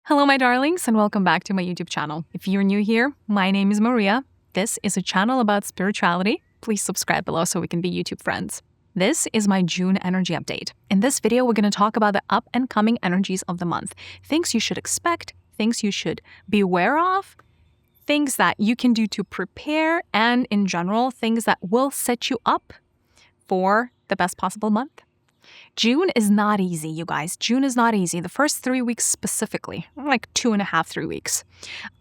Hello, my darlings, and welcome back to my YouTube channel. If you're new here, my name is Mariya. This is a channel about spirituality. Please subscribe below so we can be YouTube friends. This is my June energy update. In this video, we're going to talk about the up and coming energies of the month. Things you should expect, things you should be aware of, things that you can do to prepare, and in general, things that will set you up for the best possible month. June is not easy, you guys. June is not easy. The first 3 weeks specifically, like 2.5, 3 weeks,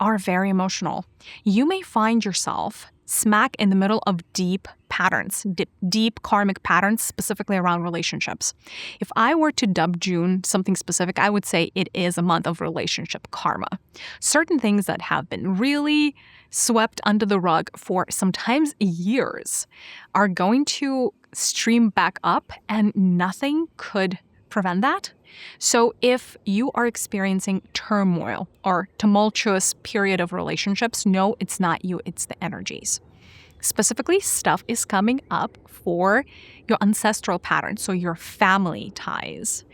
are very emotional. You may find yourself smack in the middle of deep patterns, deep karmic patterns, specifically around relationships. If I were to dub June something specific, I would say it is a month of relationship karma. Certain things that have been really swept under the rug for sometimes years are going to stream back up, and nothing could prevent that. So if you are experiencing turmoil or tumultuous period of relationships, no, it's not you, it's the energies. Specifically, stuff is coming up for your ancestral patterns, so your family ties,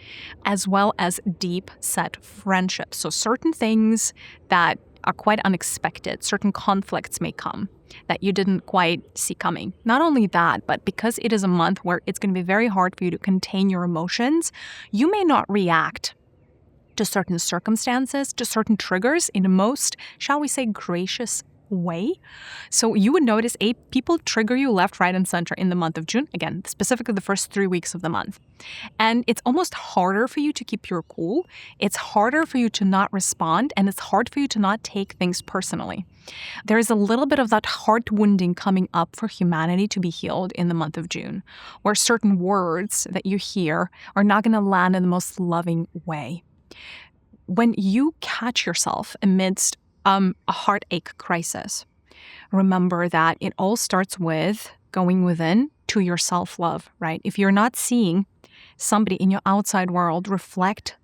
as well as deep set friendships. So certain things that are quite unexpected, certain conflicts may come that you didn't quite see coming. Not only that, but because it is a month where it's going to be very hard for you to contain your emotions, you may not react to certain circumstances, to certain triggers in the most, shall we say, gracious way. So you would notice people trigger you left, right, and center in the month of June. Again, specifically the first 3 weeks of the month. And it's almost harder for you to keep your cool. It's harder for you to not respond, and it's hard for you to not take things personally. There is a little bit of that heart wounding coming up for humanity to be healed in the month of June, where certain words that you hear are not going to land in the most loving way. When you catch yourself amidst a heartache crisis, remember that it all starts with going within to your self-love, right? If you're not seeing somebody in your outside world reflect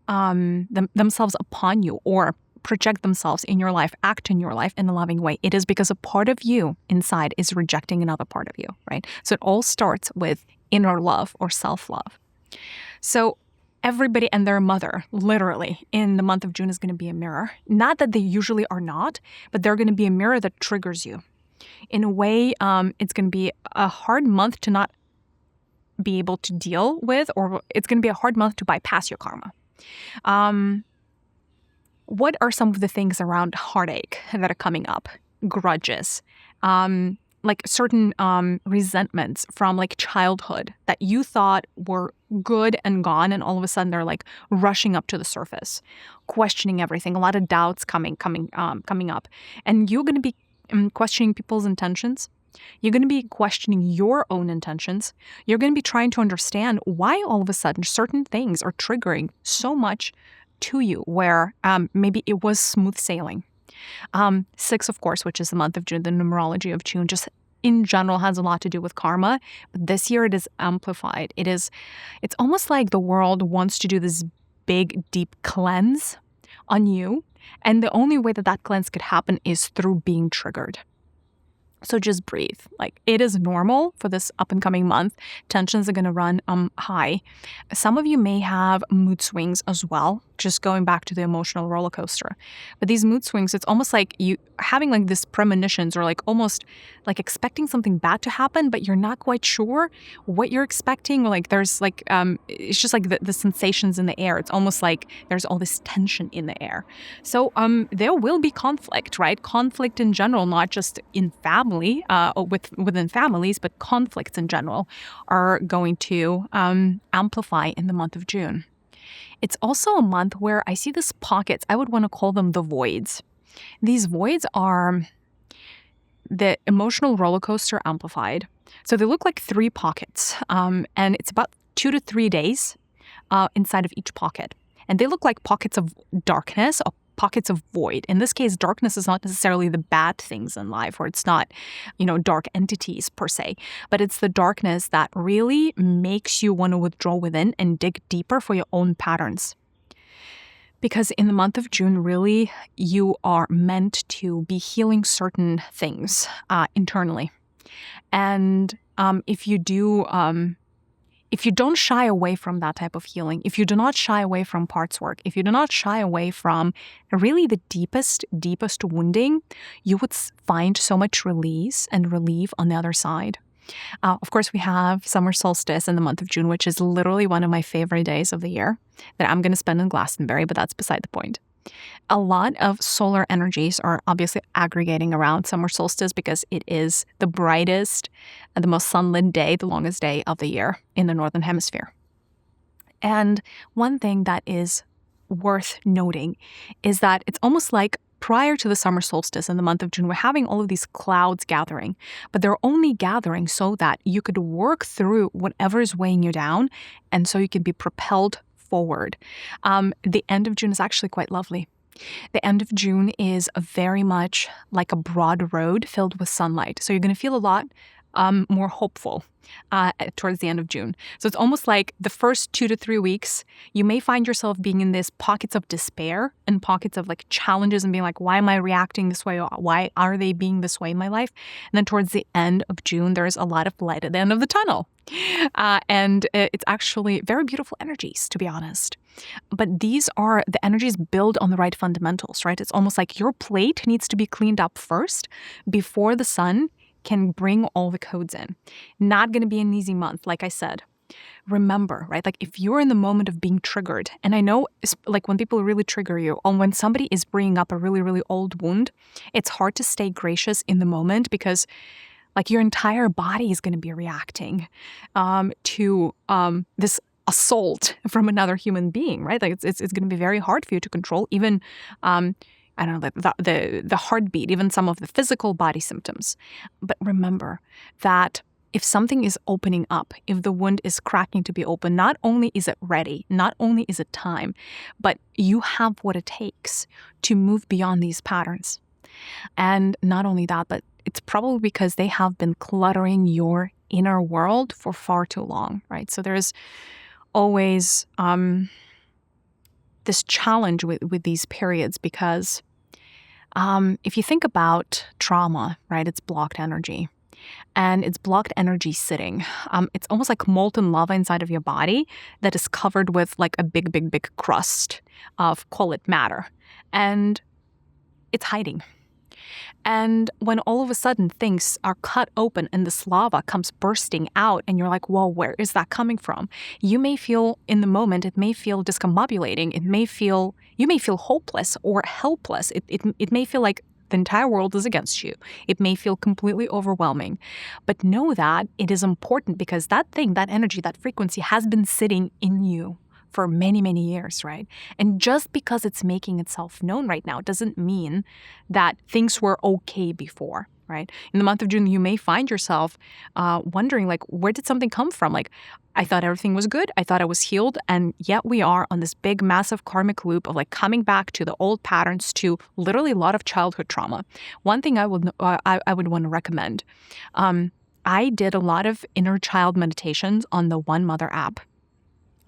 themselves upon you or project themselves in your life, act in your life in a loving way, it is because a part of you inside is rejecting another part of you, right? So it all starts with inner love or self-love. So everybody and their mother, literally, in the month of June is going to be a mirror. Not that they usually are not, but they're going to be a mirror that triggers you. In a way, it's going to be a hard month to not be able to deal with, or it's going to be a hard month to bypass your karma. What are some of the things around heartache that are coming up? Grudges. Like certain resentments from like childhood that you thought were good and gone, and all of a sudden they're like rushing up to the surface, questioning everything. A lot of doubts coming up, and you're going to be questioning people's intentions. You're going to be questioning your own intentions. You're going to be trying to understand why all of a sudden certain things are triggering so much to you, where maybe it was smooth sailing. 6, of course, which is the month of June, the numerology of June, just in general has a lot to do with karma. But this year it is amplified. It's almost like the world wants to do this big, deep cleanse on you. And the only way that that cleanse could happen is through being triggered. So just breathe. Like, it is normal for this up and coming month. Tensions are going to run high. Some of you may have mood swings as well, just going back to the emotional roller coaster. But these mood swings, it's almost like you having like this premonitions, or like almost like expecting something bad to happen, but you're not quite sure what you're expecting. Or like there's like, it's just like the sensations in the air. It's almost like there's all this tension in the air. So there will be conflict, right? Conflict in general, not just in family, within families, but conflicts in general are going to amplify in the month of June. It's also a month where I see these pockets. I would want to call them the voids. These voids are the emotional roller coaster amplified. So they look like 3 pockets, and it's about 2 to 3 days inside of each pocket. And they look like pockets of darkness or pockets of void. In this case, darkness is not necessarily the bad things in life, or it's not, dark entities per se, but it's the darkness that really makes you want to withdraw within and dig deeper for your own patterns. Because in the month of June, really, you are meant to be healing certain things internally. And if you do if you don't shy away from that type of healing, if you do not shy away from parts work, if you do not shy away from really the deepest wounding, you would find so much release and relief on the other side. Of course, we have Summer Solstice in the month of June, which is literally one of my favorite days of the year that I'm going to spend in Glastonbury, but that's beside the point. A lot of solar energies are obviously aggregating around Summer Solstice because it is the brightest and the most sunlit day, the longest day of the year in the Northern Hemisphere. And one thing that is worth noting is that it's almost like prior to the summer solstice in the month of June, we're having all of these clouds gathering, but they're only gathering so that you could work through whatever is weighing you down, and so you can be propelled forward. The end of June is actually quite lovely. The end of June is very much like a broad road filled with sunlight. So you're going to feel a lot more hopeful towards the end of June. So it's almost like the first 2 to 3 weeks, you may find yourself being in these pockets of despair and pockets of like challenges and being like, why am I reacting this way? Why are they being this way in my life? And then towards the end of June, there's a lot of light at the end of the tunnel. And it's actually very beautiful energies, to be honest. But these are the energies build on the right fundamentals, right? It's almost like your plate needs to be cleaned up first before the sun can bring all the codes in. Not going to be an easy month, like I said. Remember, right? Like if you're in the moment of being triggered, and I know like when people really trigger you, or when somebody is bringing up a really, really old wound, it's hard to stay gracious in the moment because like your entire body is going to be reacting to this assault from another human being, right? Like it's going to be very hard for you to control even I don't know, the heartbeat, even some of the physical body symptoms. But remember that if something is opening up, if the wound is cracking to be open, not only is it ready, not only is it time, but you have what it takes to move beyond these patterns. And not only that, but it's probably because they have been cluttering your inner world for far too long, right? So there's always this challenge with these periods because if you think about trauma, right, it's blocked energy. And it's blocked energy sitting. It's almost like molten lava inside of your body that is covered with like a big, big, big crust of, call it matter. And it's hiding. And when all of a sudden things are cut open and this lava comes bursting out and you're like, whoa, where is that coming from? You may feel in the moment, it may feel discombobulating. You may feel hopeless or helpless. It may feel like the entire world is against you. It may feel completely overwhelming. But know that it is important because that thing, that energy, that frequency has been sitting in you for many, many years, right? And just because it's making itself known right now doesn't mean that things were okay before, right? In the month of June, you may find yourself wondering, like, where did something come from? Like, I thought everything was good. I thought I was healed. And yet we are on this big, massive karmic loop of like coming back to the old patterns, to literally a lot of childhood trauma. One thing I would want to recommend. I did a lot of inner child meditations on the One Mother app.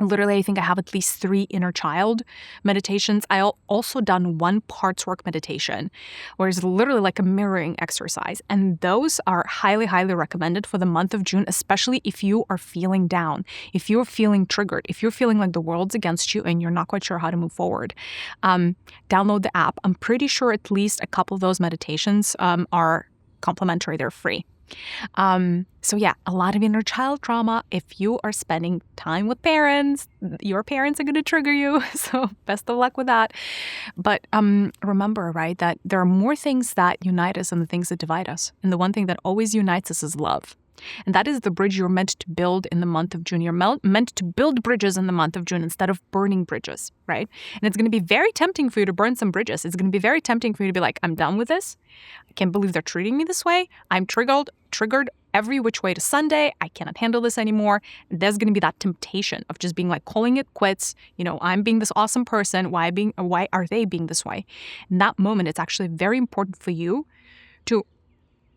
Literally, I think I have at least 3 inner child meditations. I also done one parts work meditation, where it's literally like a mirroring exercise. And those are highly, highly recommended for the month of June, especially if you are feeling down, if you're feeling triggered, if you're feeling like the world's against you and you're not quite sure how to move forward. Download the app. I'm pretty sure at least a couple of those meditations are complimentary. They're free. So yeah, a lot of inner child trauma. If you are spending time with parents, your parents are going to trigger you. So best of luck with that. But remember, right, that there are more things that unite us than the things that divide us. And the one thing that always unites us is love. And that is the bridge you're meant to build in the month of June. You're meant to build bridges in the month of June instead of burning bridges, right? And it's going to be very tempting for you to burn some bridges. It's going to be very tempting for you to be like, I'm done with this. I can't believe they're treating me this way. I'm triggered every which way to Sunday. I cannot handle this anymore. There's going to be that temptation of just being like calling it quits. You know, I'm being this awesome person. Why are they being this way? In that moment, it's actually very important for you to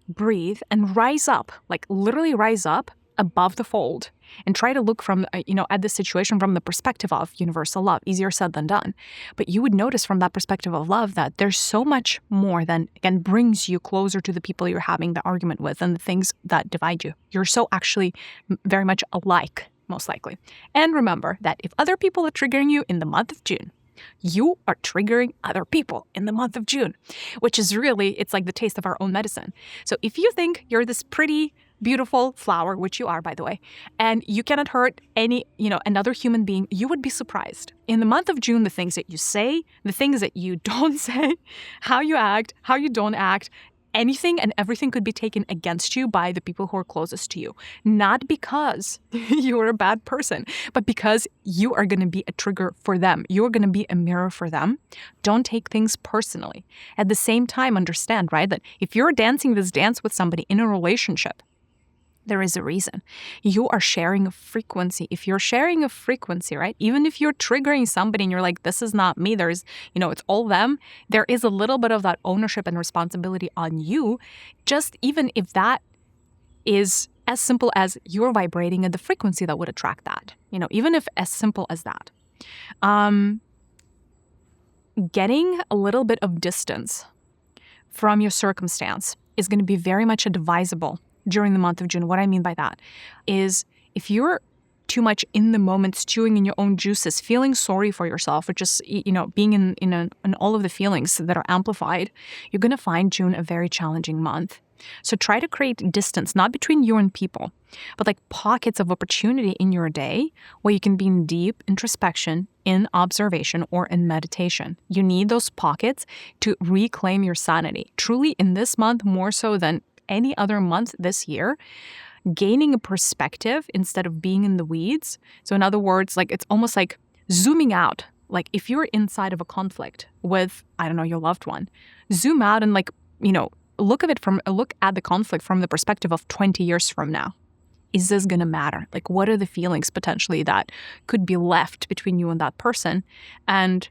breathe and rise up, like literally rise up above the fold and try to look from, at the situation from the perspective of universal love. Easier said than done. But you would notice from that perspective of love that there's so much more than, again, brings you closer to the people you're having the argument with and the things that divide you. You're so actually very much alike most likely. And remember that if other people are triggering you in the month of June, you are triggering other people in the month of June, which is really, it's like the taste of our own medicine. So if you think you're this pretty, beautiful flower, which you are, by the way, and you cannot hurt another human being, you would be surprised. In the month of June, the things that you say, the things that you don't say, how you act, how you don't act, anything and everything could be taken against you by the people who are closest to you. Not because you're a bad person, but because you are going to be a trigger for them. You're going to be a mirror for them. Don't take things personally. At the same time, understand, right, that if you're dancing this dance with somebody in a relationship, there is a reason. You are sharing a frequency. If you're sharing a frequency, right, even if you're triggering somebody and you're like, this is not me, there's, it's all them, there is a little bit of that ownership and responsibility on you, just even if that is as simple as you're vibrating at the frequency that would attract that, even if as simple as that. Getting a little bit of distance from your circumstance is going to be very much advisable during the month of June. What I mean by that is if you're too much in the moment, stewing in your own juices, feeling sorry for yourself, or just, being in all of the feelings that are amplified, you're going to find June a very challenging month. So try to create distance, not between you and people, but like pockets of opportunity in your day where you can be in deep introspection, in observation, or in meditation. You need those pockets to reclaim your sanity. Truly, in this month, more so than any other month this year, gaining a perspective instead of being in the weeds. So in other words, like it's almost like zooming out. Like if you're inside of a conflict with, your loved one, zoom out and look at the conflict from the perspective of 20 years from now. Is this going to matter? Like, what are the feelings potentially that could be left between you and that person? And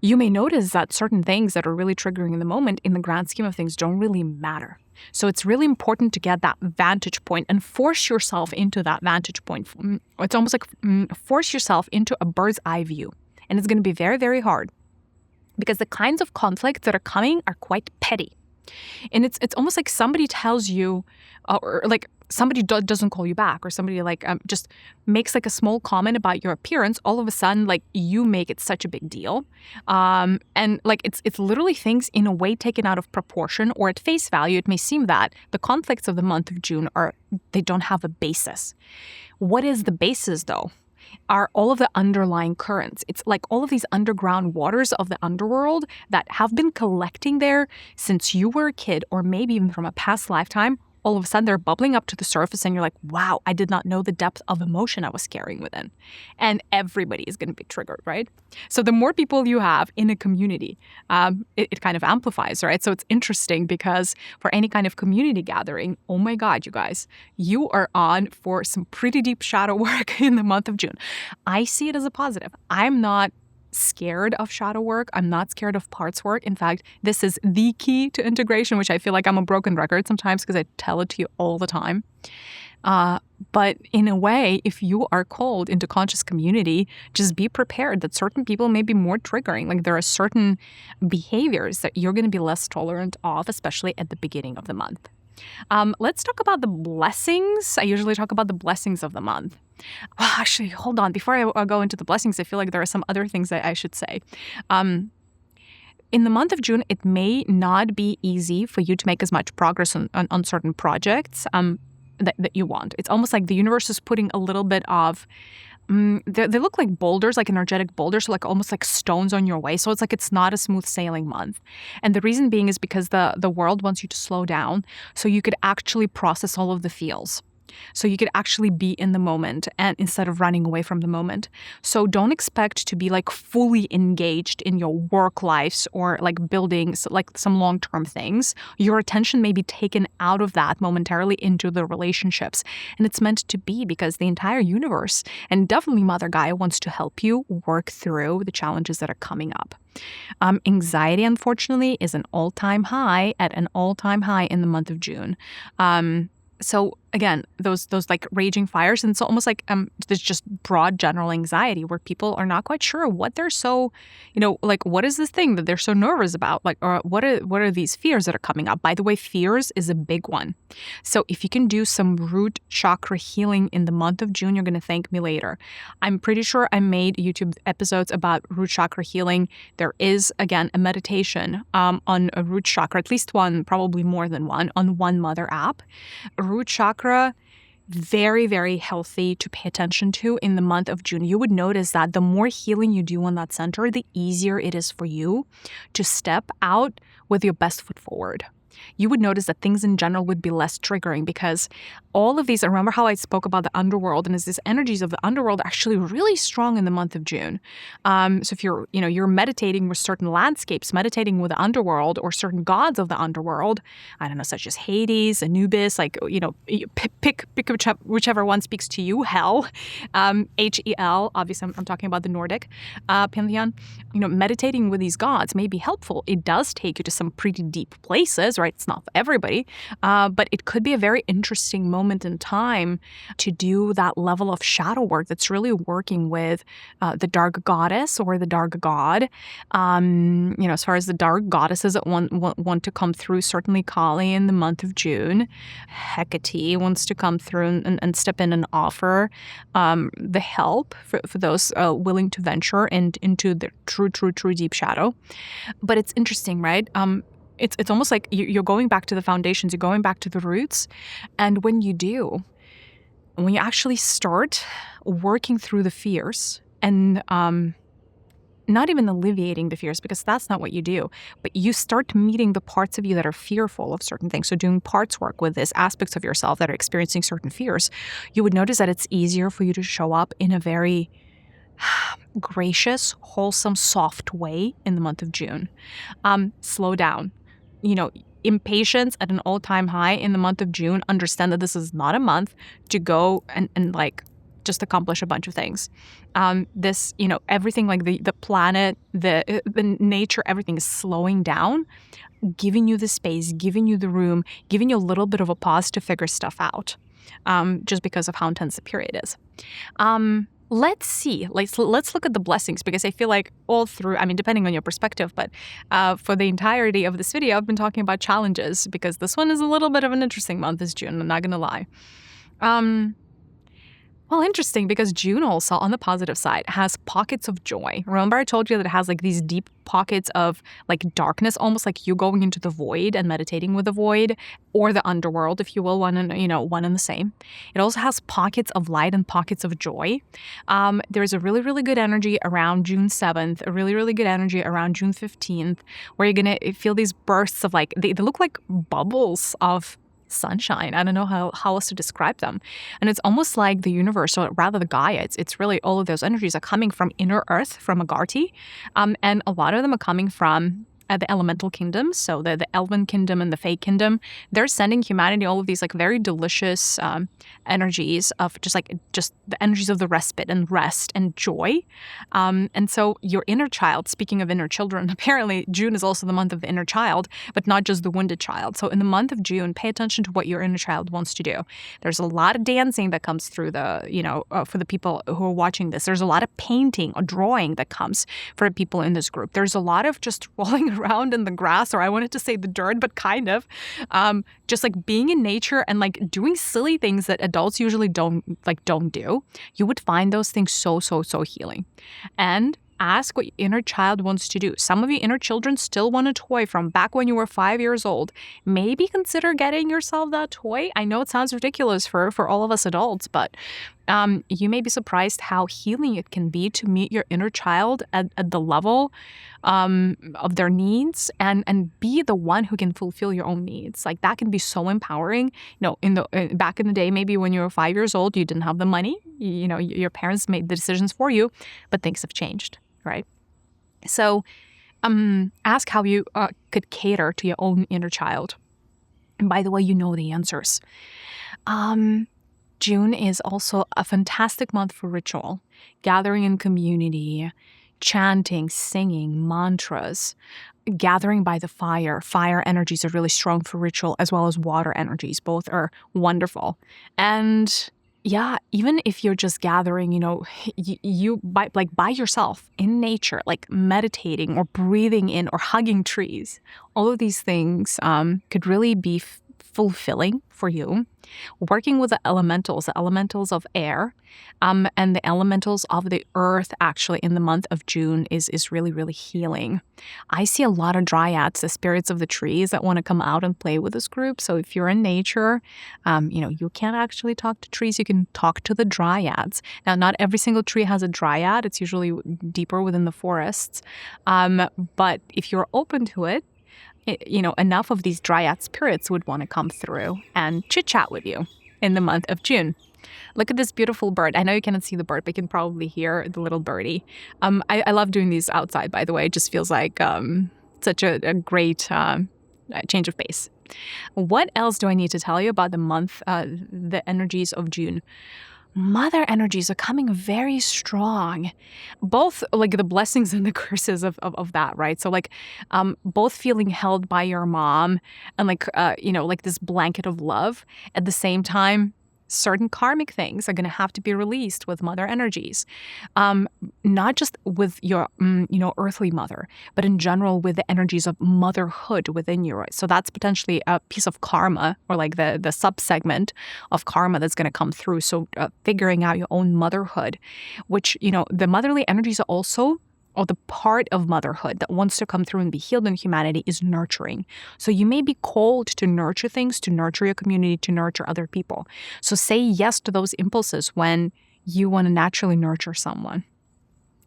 you may notice that certain things that are really triggering in the moment, in the grand scheme of things, don't really matter. So it's really important to get that vantage point and force yourself into that vantage point. It's almost like force yourself into a bird's eye view. And it's going to be very, very hard because the kinds of conflicts that are coming are quite petty. And it's almost like somebody tells you, or like somebody doesn't call you back, or somebody just makes like a small comment about your appearance. All of a sudden, like you make it such a big deal, and like it's literally things in a way taken out of proportion, or at face value, it may seem that the conflicts of the month of June they don't have a basis. What is the basis though? Are all of the underlying currents. It's like all of these underground waters of the underworld that have been collecting there since you were a kid, or maybe even from a past lifetime. All of a sudden they're bubbling up to the surface and you're like, wow, I did not know the depth of emotion I was carrying within. And everybody is going to be triggered, right? So the more people you have in a community, it kind of amplifies, right? So it's interesting because for any kind of community gathering, oh my God, you guys, you are on for some pretty deep shadow work in the month of June. I see it as a positive. I'm not scared of shadow work. I'm not scared of parts work. In fact, this is the key to integration, which I feel like I'm a broken record sometimes because I tell it to you all the time. But in a way, if you are called into conscious community, just be prepared that certain people may be more triggering. Like there are certain behaviors that you're going to be less tolerant of, especially at the beginning of the month. Let's talk about the blessings. I usually talk about the blessings of the month. Well, actually, hold on. Before I go into the blessings, I feel like there are some other things that I should say. In the month of June, it may not be easy for you to make as much progress on certain projects that you want. It's almost like the universe is putting a little bit of they look like boulders, like energetic boulders, so like almost like stones on your way. So it's like it's not a smooth sailing month. And the reason being is because the world wants you to slow down so you could actually process all of the feels. So you could actually be in the moment and instead of running away from the moment. So don't expect to be like fully engaged in your work lives or like building like some long-term things. Your attention may be taken out of that momentarily into the relationships. And it's meant to be because the entire universe and definitely Mother Gaia wants to help you work through the challenges that are coming up. Anxiety, unfortunately, is at an all-time high in the month of June. So again, those like raging fires. And it's almost like there's just broad general anxiety where people are not quite sure what they're so, like what is this thing that they're so nervous about? Like, or what are these fears that are coming up? By the way, fears is a big one. So if you can do some root chakra healing in the month of June, you're going to thank me later. I'm pretty sure I made YouTube episodes about root chakra healing. There is, again, a meditation on a root chakra, at least one, probably more than one, on One Mother app. Root chakra, very, very healthy to pay attention to in the month of June. You would notice that the more healing you do on that center, the easier it is for you to step out with your best foot forward. You would notice that things in general would be less triggering because all of these, remember how I spoke about the underworld, and is these energies of the underworld actually really strong in the month of June. So if you're meditating with certain landscapes, meditating with the underworld or certain gods of the underworld, I don't know, such as Hades, Anubis, like, pick whichever one speaks to you, Hel, Hel, obviously I'm talking about the Nordic pantheon. Meditating with these gods may be helpful. It does take you to some pretty deep places, right? It's not for everybody, but it could be a very interesting moment in time to do that level of shadow work that's really working with the dark goddess or the dark god. As far as the dark goddesses that want to come through, certainly Kali in the month of June. Hecate wants to come through and step in and offer the help for those willing to venture into the true deep shadow. But it's interesting, right? It's almost like you're going back to the foundations, you're going back to the roots. And when you actually start working through the fears and not even alleviating the fears, because that's not what you do, but you start meeting the parts of you that are fearful of certain things. So doing parts work with these aspects of yourself that are experiencing certain fears, you would notice that it's easier for you to show up in a very gracious, wholesome, soft way in the month of June. Slow down. Impatience at an all-time high in the month of June. Understand that this is not a month to go and like just accomplish a bunch of things. Everything, like the planet, the nature, everything is slowing down, giving you the space, giving you the room, giving you a little bit of a pause to figure stuff out, just because of how intense the period is. Let's see. Let's look at the blessings, because I feel like all through, depending on your perspective, but for the entirety of this video, I've been talking about challenges because this one is a little bit of an interesting month this June, I'm not going to lie. Well, interesting, because June also, on the positive side, has pockets of joy. Remember I told you that it has like these deep pockets of like darkness, almost like you going into the void and meditating with the void, or the underworld, if you will, one and the same. It also has pockets of light and pockets of joy. There's a really, really good energy around June 7th, a really, really good energy around June 15th, where you're going to feel these bursts of like, they look like bubbles of sunshine. I don't know how else to describe them. And it's almost like the universe, or rather the Gaia, it's really all of those energies are coming from inner earth, from Agartha, and a lot of them are coming from the elemental kingdoms, so the elven kingdom and the fey kingdom. They're sending humanity all of these like very delicious energies of just the energies of the respite and rest and joy. And so your inner child, speaking of inner children, apparently June is also the month of the inner child, but not just the wounded child. So in the month of June, pay attention to what your inner child wants to do. There's a lot of dancing that comes through for the people who are watching this. There's a lot of painting or drawing that comes for people in this group. There's a lot of just rolling around in the grass, or I wanted to say the dirt, but kind of just like being in nature and like doing silly things that adults usually don't do. You would find those things so healing. And ask what your inner child wants to do. Some of your inner children still want a toy from back when you were 5 years old. Maybe consider getting yourself that toy. I know it sounds ridiculous for all of us adults, but you may be surprised how healing it can be to meet your inner child at the level of their needs and be the one who can fulfill your own needs. Like that can be so empowering. Back in the day, maybe when you were 5 years old, you didn't have the money. Your parents made the decisions for you, but things have changed, right? So ask how you could cater to your own inner child. And by the way, you know the answers. June is also a fantastic month for ritual, gathering in community, chanting, singing, mantras, gathering by the fire. Fire energies are really strong for ritual, as well as water energies. Both are wonderful. And yeah, even if you're just gathering, you by yourself in nature, like meditating or breathing in or hugging trees, all of these things could really be fulfilling for you. Working with the elementals of air, and the elementals of the earth, actually, in the month of June is really, really healing. I see a lot of dryads, the spirits of the trees, that want to come out and play with this group. So if you're in nature, you can't actually talk to trees. You can talk to the dryads. Now, not every single tree has a dryad. It's usually deeper within the forests. But if you're open to it, enough of these dryad spirits would want to come through and chit-chat with you in the month of June. Look at this beautiful bird. I know you cannot see the bird, but you can probably hear the little birdie. I love doing these outside, by the way. It just feels like such a great change of pace. What else do I need to tell you about the month, the energies of June? Mother energies are coming very strong, both like the blessings and the curses of that, right? So both feeling held by your mom and like this blanket of love. At the same time, certain karmic things are going to have to be released with mother energies, not just with your, earthly mother, but in general with the energies of motherhood within you. Right? So that's potentially a piece of karma, or like the sub-segment of karma that's going to come through. So figuring out your own motherhood, which, the motherly energies are also, or the part of motherhood that wants to come through and be healed in humanity, is nurturing. So you may be called to nurture things, to nurture your community, to nurture other people. So say yes to those impulses when you want to naturally nurture someone.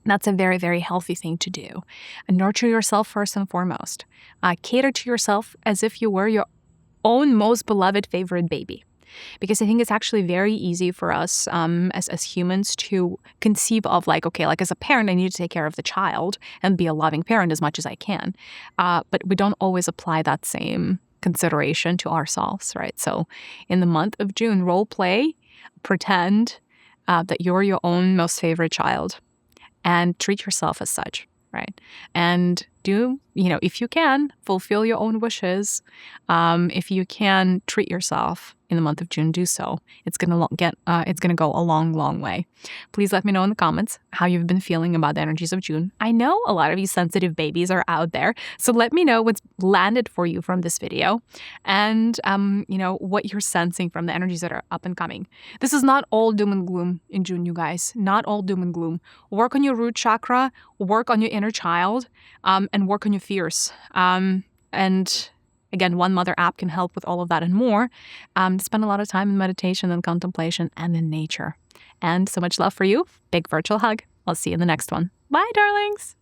That's a very, very healthy thing to do. And nurture yourself first and foremost. Cater to yourself as if you were your own most beloved favorite baby. Because I think it's actually very easy for us as humans to conceive of as a parent, I need to take care of the child and be a loving parent as much as I can. But we don't always apply that same consideration to ourselves, right? So in the month of June, role play, pretend that you're your own most favorite child and treat yourself as such, right? And do, if you can, fulfill your own wishes. If you can treat yourself in the month of June, do so. It's gonna go a long, long way. Please let me know in the comments how you've been feeling about the energies of June. I know a lot of you sensitive babies are out there, so let me know what's landed for you from this video, and what you're sensing from the energies that are up and coming. This is not all doom and gloom in June, you guys. Not all doom and gloom. Work on your root chakra, work on your inner child, and work on your fears. And again, One Mother app can help with all of that and more. Spend a lot of time in meditation and contemplation and in nature. And so much love for you. Big virtual hug. I'll see you in the next one. Bye, darlings.